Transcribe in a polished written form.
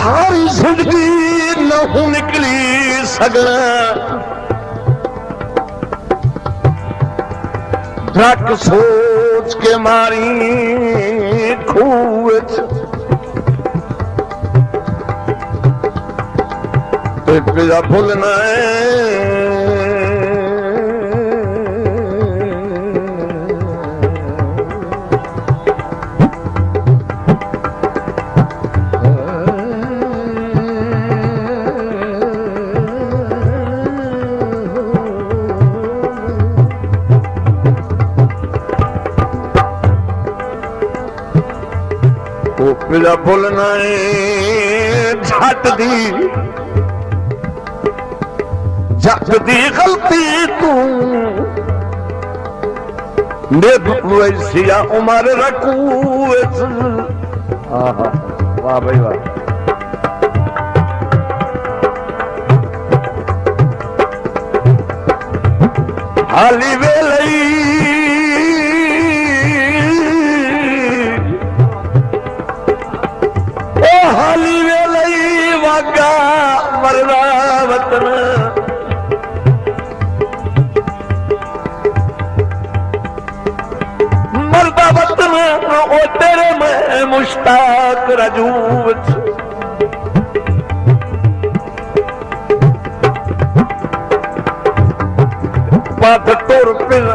सारी जिंदगी न हूं निकली सगना ढक सोच के मारी खूह पिया भुलना पिया भुलना झट दी गलती तू वैसिया उमर रखू वाह भाई वाह हाली वेलई हाली वेलई वागा मरदा वतन मरदा वतन ओ तेरे में मुश्ताक रजूत पात तोर पिन